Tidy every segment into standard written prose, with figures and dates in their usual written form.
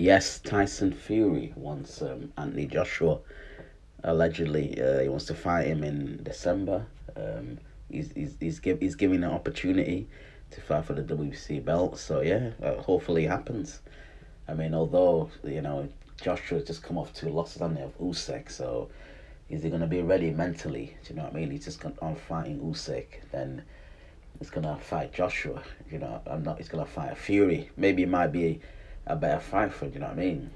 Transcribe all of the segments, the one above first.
Yes, Tyson Fury wants Anthony Joshua. Allegedly, he wants to fight him in December. He's giving an opportunity to fight for the WBC belt. So yeah, hopefully it happens. I mean, although Joshua's just come off two losses on there of Usyk, so is he gonna be ready mentally? Do you know what I mean? He's just on fighting Usyk, then he's gonna fight Joshua. I'm not. He's gonna fight Fury. Maybe it might be a better fight for him. You know what I mean?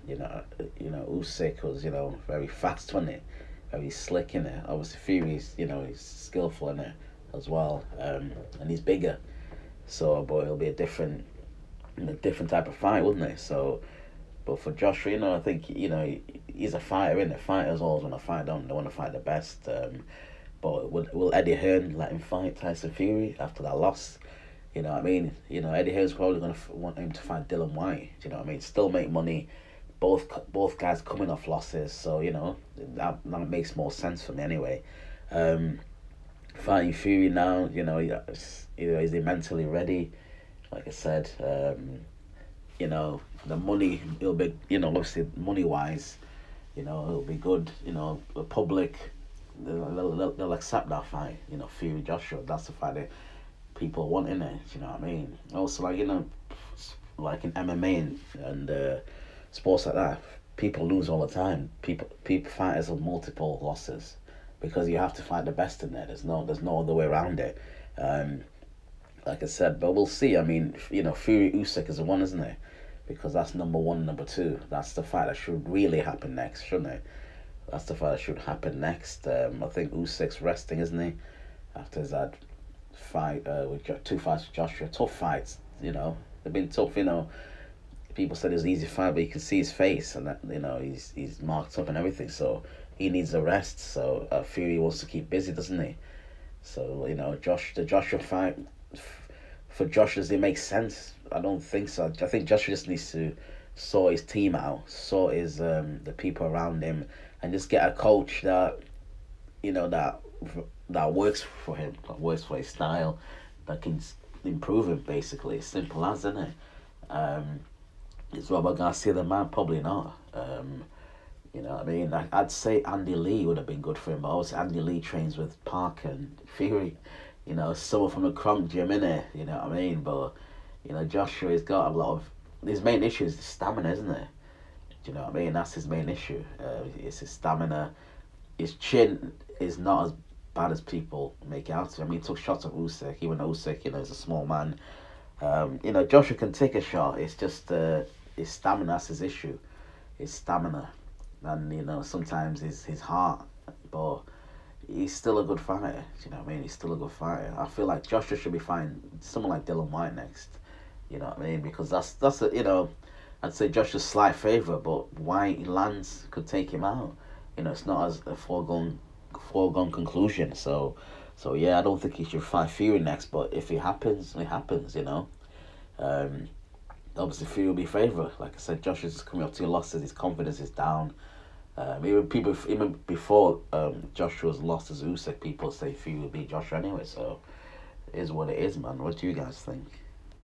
Usyk was very fast on it, very slick in it. Obviously Fury's he's skillful in it as well, and he's bigger. So, boy, it'll be a different type of fight, wouldn't it? So, but for Joshua, I think he's a fighter, and the fighters always want to fight. They want to fight the best. But will Eddie Hearn let him fight Tyson Fury after that loss? You know what I mean? Eddie Hearn's probably going to want him to fight Dylan White. Do you know what I mean? Still make money. Both guys coming off losses, so that makes more sense for me anyway. Fighting Fury now, is he mentally ready? Like I said, the money, it'll be, obviously money wise, it'll be good. The public, they'll accept that fight. Fury Joshua, that's the fight that people want in it. You know what I mean? Also, like in MMA and sports like that, people lose all the time. People fighters have multiple losses because you have to fight the best in there. There's no other way around it. Like I said, but we'll see. I mean, Fury Usyk is the one, isn't it? Because that's number one, number two. That's the fight that should really happen next, shouldn't it? That's the fight that should happen next. I think Usyk's resting, isn't he? After his had fight with two fights with Joshua, tough fights. They've been tough. People said it was an easy fight, but you can see his face, and that he's marked up and everything. So he needs a rest. So Fury wants to keep busy, doesn't he? So the Joshua fight for Josh, does it make sense? I don't think so. I think Joshua just needs to sort his team out, sort his the people around him, and just get a coach that that works for him, that works for his style, that can improve him. Basically, simple as, isn't it? Is Robert Garcia the man? Probably not. You know what I mean? I'd say Andy Lee would have been good for him, but obviously Andy Lee trains with Parker and Fury. Someone from the Kronk gym, innit? You know what I mean? But, Joshua has got a lot of... His main issue is stamina, isn't it? Do you know what I mean? That's his main issue. It's his stamina. His chin is not as bad as people make it out to. I mean, he took shots at Usyk. Even Usyk, is a small man. Joshua can take a shot. It's just his stamina, that's his issue. His stamina. And, sometimes his heart. But he's still a good fighter. Do you know what I mean? He's still a good fighter. I feel like Joshua should be fighting someone like Dylan White next. You know what I mean? Because that's I'd say Joshua's slight favourite, but White Lance could take him out. It's not as a foregone conclusion. So yeah, I don't think he should fight Fury next. But if it happens, it happens. Obviously Fury will be favourite. Like I said, Joshua's coming up to losses. His confidence is down. Even before Joshua's lost as Usyk, people say Fury will beat Joshua anyway. So it is what it is, man. What do you guys think?